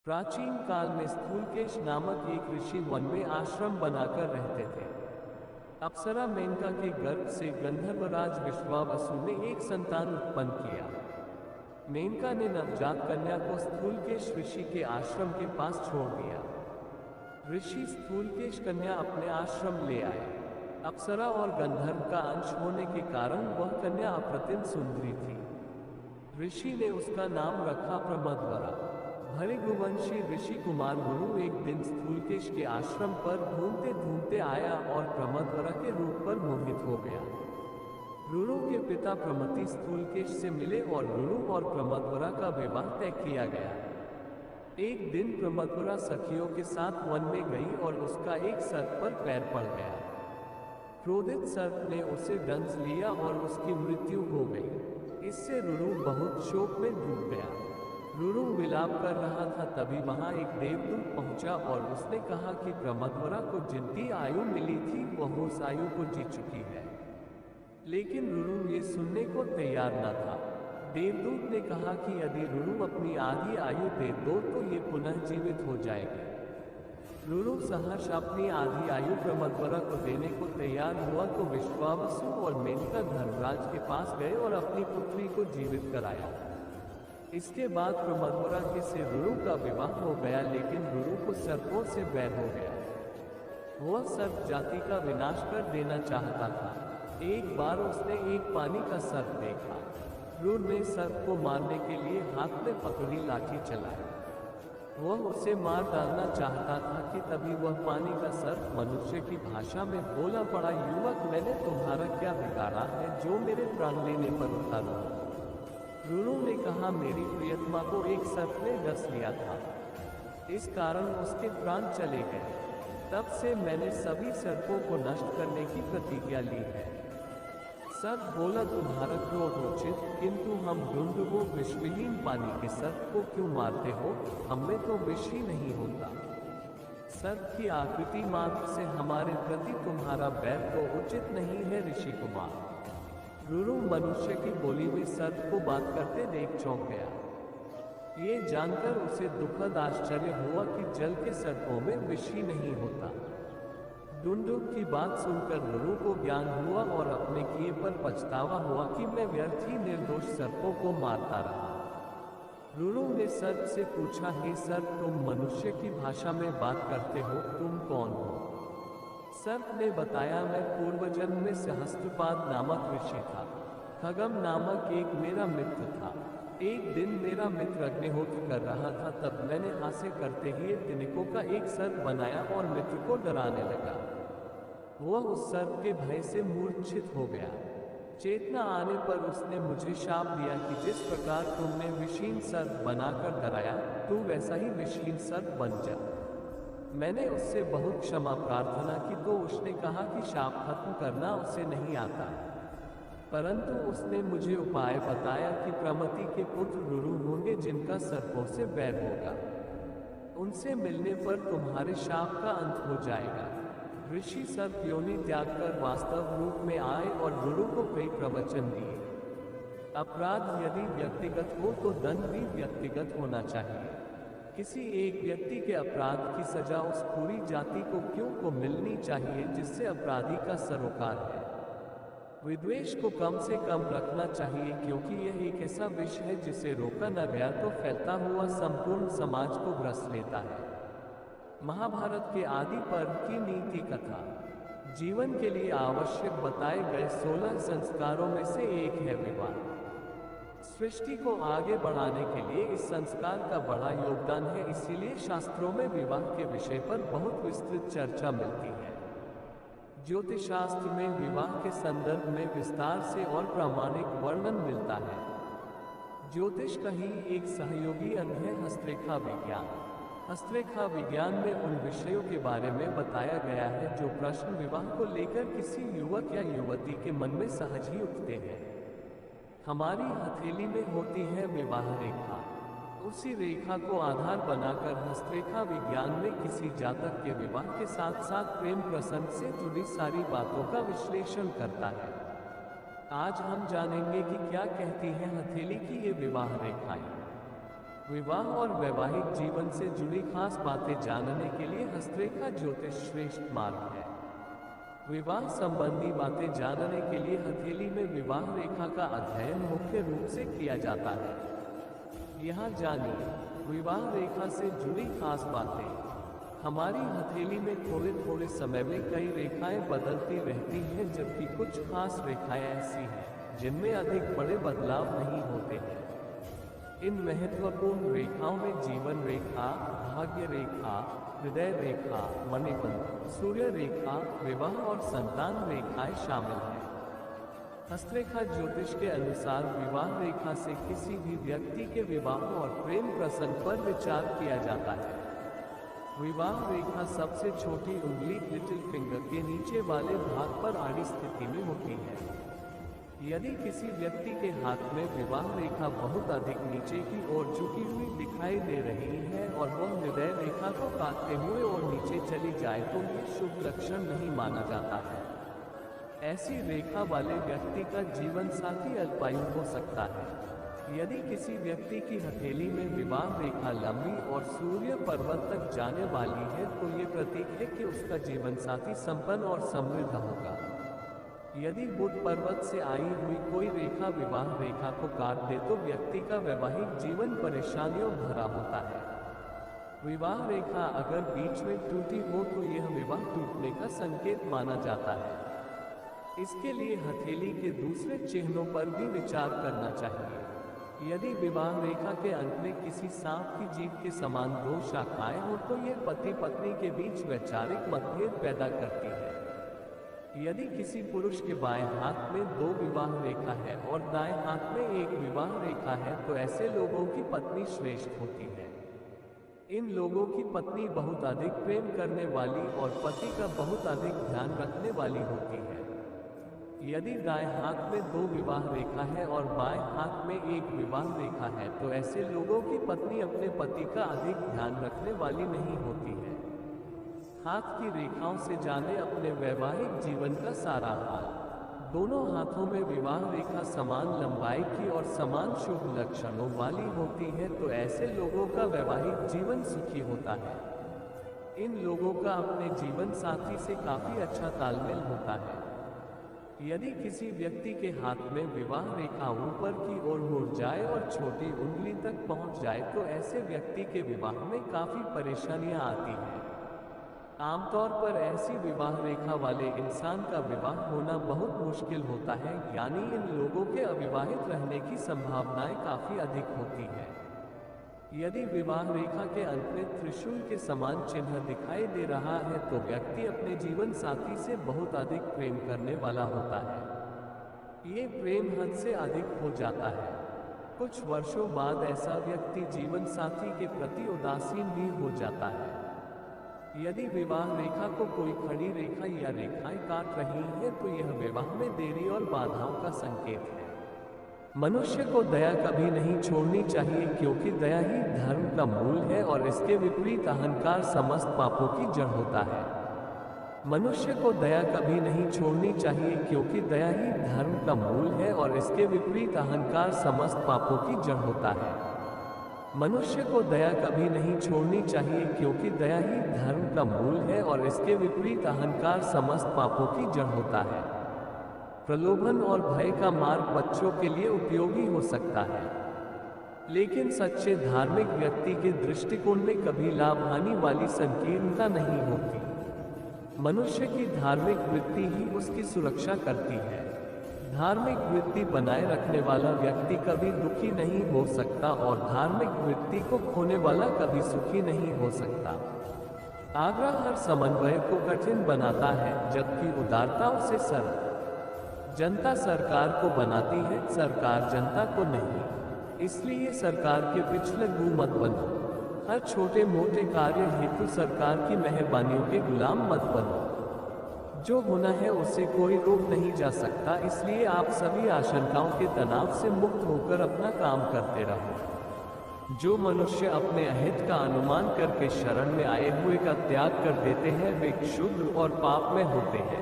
प्राचीन काल में स्थूलकेश नामक एक ऋषि वन में आश्रम बनाकर रहते थे। अप्सरा मेनका के गर्भ से गंधर्वराज विश्वावसु ने एक संतान उत्पन्न किया। मेनका ने नवजात कन्या को स्थूलकेश ऋषि के आश्रम के पास छोड़ दिया। ऋषि स्थूलकेश कन्या अपने आश्रम ले आए। अप्सरा और गंधर्व का अंश होने के कारण वह कन्या अप्रतिम सुंदरी थी। ऋषि ने उसका नाम रखा प्रमदवरा। भृगुवंशी ऋषि कुमार रुरु एक दिन स्थूलकेश के आश्रम पर घूमते घूमते आया और प्रमदवरा के रूप पर मोहित हो गया। रुरु के पिता प्रमति स्थूलकेश से मिले और रुरु और प्रमदवरा का विवाह तय किया गया। एक दिन प्रमदवरा सखियों के साथ वन में गई और उसका एक सर्प पर पैर पड़ गया। क्रोधित सर्प ने उसे दंश लिया और उसकी मृत्यु हो गई। इससे रुरु बहुत शोक में डूब गया। रुरु विलाप कर रहा था, तभी वहां एक देवदूत पहुंचा और उसने कहा कि प्रमदवरा को जितनी आयु मिली थी वह उस आयु को जी चुकी है। लेकिन रुरु ये सुनने को तैयार न था। देवदूत ने कहा कि यदि रुरु अपनी आधी आयु दे दो तो ये पुनः जीवित हो जाएगी। रुरु सहर्ष अपनी आधी आयु प्रमदवरा को देने को तैयार हुआ तो विश्वावसु और मेनका धर्मराज के पास गए और अपनी पुत्री को जीवित कराया। इसके बाद प्रमदवरा के से रुरु का विवाह हो गया, लेकिन रुरु को सर्पों से बैर हो गया। वह सर्प जाति का विनाश कर देना चाहता था। एक बार उसने एक पानी का सर्प देखा। रुरु ने सर्प को मारने के लिए हाथ में पकड़ी लाठी चलाई। वह उसे मार डालना चाहता था कि तभी वह पानी का सर्प मनुष्य की भाषा में बोला पड़ा, युवक, मैंने तुम्हारा क्या बिगाड़ा है जो मेरे प्राण लेने पर उतारा। रुरु ने कहा, मेरी प्रियतमा को एक सर्प ने डस लिया था, इस कारण उसके प्राण चले गए। तब से मैंने सभी सर्पों को नष्ट करने की प्रतिज्ञा ली है। सर्प बोला, तुम्हारा क्रोध उचित, किंतु हम ढूंढो विषविहीन पानी के सर्प को क्यों मारते हो? हमें तो विष ही नहीं होता। सर्प की आकृति मात्र से हमारे प्रति तुम्हारा बैर तो उचित नहीं है ऋषि कुमार। रुरु मनुष्य की बोली में सर्प को बात करते देख चौंक गया। ये जानकर उसे दुखद आश्चर्य हुआ कि जल के सर्पों में विष ही नहीं होता। डुंडुक की बात सुनकर रुरु को ज्ञान हुआ और अपने किए पर पछतावा हुआ कि मैं व्यर्थ ही निर्दोष सर्पों को मारता रहा। रुरु ने सर्प से पूछा, हे सर्प, तुम मनुष्य की भाषा में बात करते हो, तुम कौन हो? सर्प ने बताया, मैं पूर्वजन्म में सहस्त्रपाद नामक ऋषि था। खगम नामक एक मेरा मित्र था। एक दिन मेरा मित्र अग्निहोत्र कर रहा था, तब मैंने हास्य करते हुए तिनकों का एक सर्प बनाया और मित्र को डराने लगा। वह उस सर्प के भय से मूर्छित हो गया। चेतना आने पर उसने मुझे शाप दिया कि जिस प्रकार तुमने विषहीन सर्प बनाकर डराया, तू वैसा ही विषहीन सर्प बन जा। मैंने उससे बहुत क्षमा प्रार्थना की तो उसने कहा कि शाप खत्म करना उसे नहीं आता, परंतु उसने मुझे उपाय बताया कि प्रमति के पुत्र रुरु होंगे जिनका सर्पों से बैर होगा। उनसे मिलने पर तुम्हारे शाप का अंत हो जाएगा। ऋषि सर्प योनि त्याग कर वास्तव रूप में आए और रुरु को कई प्रवचन दिए। अपराध यदि व्यक्तिगत हो तो दंड भी व्यक्तिगत होना चाहिए। किसी एक व्यक्ति के अपराध की सजा उस पूरी जाति को क्यों को मिलनी चाहिए जिससे अपराधी का सरोकार है। विद्वेष को कम से कम रखना चाहिए, क्योंकि यह एक ऐसा विष है जिसे रोका न गया तो फैलता हुआ संपूर्ण समाज को ग्रस लेता है। महाभारत के आदि पर्व की नीति कथा। जीवन के लिए आवश्यक बताए गए 16 संस्कारों में से एक है विवाह। सृष्टि को आगे बढ़ाने के लिए इस संस्कार का बड़ा योगदान है, इसीलिए शास्त्रों में विवाह के विषय पर बहुत विस्तृत चर्चा मिलती है। ज्योतिष शास्त्र में विवाह के संदर्भ में विस्तार से और प्रामाणिक वर्णन मिलता है। ज्योतिष का ही एक सहयोगी अंग है हस्तरेखा विज्ञान। हस्तरेखा विज्ञान में उन विषयों के बारे में बताया गया है जो प्रश्न विवाह को लेकर किसी युवक या युवती के मन में सहज ही उठते हैं। हमारी हथेली में होती है विवाह रेखा। उसी रेखा को आधार बनाकर हस्तरेखा विज्ञान में किसी जातक के विवाह के साथ साथ प्रेम प्रसंग से जुड़ी सारी बातों का विश्लेषण करता है। आज हम जानेंगे कि क्या कहती हैं हथेली की ये विवाह रेखाएं। विवाह और वैवाहिक जीवन से जुड़ी खास बातें जानने के लिए हस्तरेखा ज्योतिष श्रेष्ठ मार्ग है। विवाह संबंधी बातें जानने के लिए हथेली में विवाह रेखा का अध्ययन मुख्य रूप से किया जाता है। यहाँ जानिए विवाह रेखा से जुड़ी खास बातें। हमारी हथेली में थोड़े थोड़े समय में कई रेखाएं बदलती रहती हैं, जबकि कुछ खास रेखाएं ऐसी हैं जिनमें अधिक बड़े बदलाव नहीं होते हैं। इन महत्वपूर्ण रेखाओं में जीवन रेखा, भाग्य रेखा, हृदय रेखा, मणिबंध, सूर्य रेखा, विवाह और संतान रेखाएं शामिल हैं। हस्तरेखा ज्योतिष के अनुसार विवाह रेखा से किसी भी व्यक्ति के विवाह और प्रेम प्रसंग पर विचार किया जाता है। विवाह रेखा सबसे छोटी उंगली लिटिल फिंगर के नीचे वाले भाग पर आड़ी स्थिति में होती है। यदि किसी व्यक्ति के हाथ में विवाह रेखा बहुत अधिक नीचे की ओर झुकी हुई दिखाई दे रही है और वह हृदय रेखा को काटते हुए और नीचे चली जाए तो यह शुभ लक्षण नहीं माना जाता है। ऐसी रेखा वाले व्यक्ति का जीवन साथी अल्पायु हो सकता है। यदि किसी व्यक्ति की हथेली में विवाह रेखा लंबी और सूर्य पर्वत तक जाने वाली है तो ये प्रतीक है कि उसका जीवन साथी संपन्न और समृद्ध होगा। यदि बुध पर्वत से आई हुई कोई रेखा विवाह रेखा को काट दे तो व्यक्ति का वैवाहिक जीवन परेशानियों भरा होता है। विवाह रेखा अगर बीच में टूटी हो तो यह विवाह टूटने का संकेत माना जाता है। इसके लिए हथेली के दूसरे चिन्हों पर भी विचार करना चाहिए। यदि विवाह रेखा के अंत में किसी सांप की जीभ के समान दो शाखाएं हो तो यह पति पत्नी के बीच वैचारिक मतभेद पैदा करती है। यदि किसी पुरुष के बाएं हाथ में दो विवाह रेखा है और दाएं हाथ में एक विवाह रेखा है तो ऐसे लोगों की पत्नी श्रेष्ठ होती है। इन लोगों की पत्नी बहुत अधिक प्रेम करने वाली और पति का बहुत अधिक ध्यान रखने वाली होती है। यदि दाएं हाथ में दो विवाह रेखा है और बाएं हाथ में एक विवाह रेखा है तो ऐसे लोगों की पत्नी अपने पति का अधिक ध्यान रखने वाली नहीं होती है। हाथ की रेखाओं से जाने अपने वैवाहिक जीवन का सारा हाल। दोनों हाथों में विवाह रेखा समान लंबाई की और समान शुभ लक्षणों वाली होती है तो ऐसे लोगों का वैवाहिक जीवन सुखी होता है। इन लोगों का अपने जीवन साथी से काफी अच्छा तालमेल होता है। यदि किसी व्यक्ति के हाथ में विवाह रेखा ऊपर की ओर मुड़ जाए और छोटी उंगली तक पहुंच जाए तो ऐसे व्यक्ति के विवाह में काफी परेशानियां आती हैं। आमतौर पर ऐसी विवाह रेखा वाले इंसान का विवाह होना बहुत मुश्किल होता है, यानी इन लोगों के अविवाहित रहने की संभावनाएं काफी अधिक होती है। यदि विवाह रेखा के अंत में त्रिशूल के समान चिन्ह दिखाई दे रहा है तो व्यक्ति अपने जीवन साथी से बहुत अधिक प्रेम करने वाला होता है। ये प्रेम हद से अधिक हो जाता है। कुछ वर्षों बाद ऐसा व्यक्ति जीवन साथी के प्रति उदासीन भी हो जाता है। यदि विवाह रेखा को कोई खड़ी रेखा या रेखाएं काट रही है तो यह विवाह में देरी और बाधाओं का संकेत है। मनुष्य को दया कभी नहीं छोड़नी चाहिए, क्योंकि दया ही धर्म का मूल है और इसके विपरीत अहंकार समस्त पापों की जड़ होता है। मनुष्य को दया कभी नहीं छोड़नी चाहिए, क्योंकि दया ही धर्म का मूल है और इसके विपरीत अहंकार समस्त पापों की जड़ होता है। मनुष्य को दया कभी नहीं छोड़नी चाहिए, क्योंकि दया ही धर्म का मूल है और इसके विपरीत अहंकार समस्त पापों की जड़ होता है। प्रलोभन और भय का मार्ग बच्चों के लिए उपयोगी हो सकता है, लेकिन सच्चे धार्मिक व्यक्ति के दृष्टिकोण में कभी लाभ हानि वाली संकीर्णता नहीं होती। मनुष्य की धार्मिक वृत्ति ही उसकी सुरक्षा करती है। धार्मिक वृत्ति बनाए रखने वाला व्यक्ति कभी दुखी नहीं हो सकता और धार्मिक वृत्ति को खोने वाला कभी सुखी नहीं हो सकता। आग्रह हर समन्वय को कठिन बनाता है, जबकि उदारता उसे सरल। जनता सरकार को बनाती है, सरकार जनता को नहीं। इसलिए सरकार के पिछले गु मत बनो। हर छोटे मोटे कार्य हेतु सरकार की मेहरबानियों के गुलाम मत बनो। जो होना है उसे कोई रोक नहीं जा सकता, इसलिए आप सभी आशंकाओं के तनाव से मुक्त होकर अपना काम करते रहो। जो मनुष्य अपने अहित का अनुमान करके शरण में आए हुए का त्याग कर देते हैं वे क्षुद्र और पाप में होते हैं।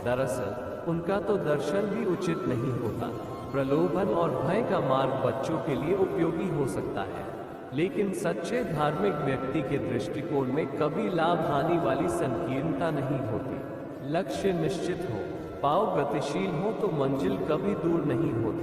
दरअसल उनका तो दर्शन भी उचित नहीं होता। प्रलोभन और भय का मार्ग बच्चों के लिए उपयोगी हो सकता है, लेकिन सच्चे धार्मिक व्यक्ति के दृष्टिकोण में कभी लाभ हानि वाली संकीर्णता नहीं होती। लक्ष्य निश्चित हो, पाव गतिशील हो तो मंजिल कभी दूर नहीं होता।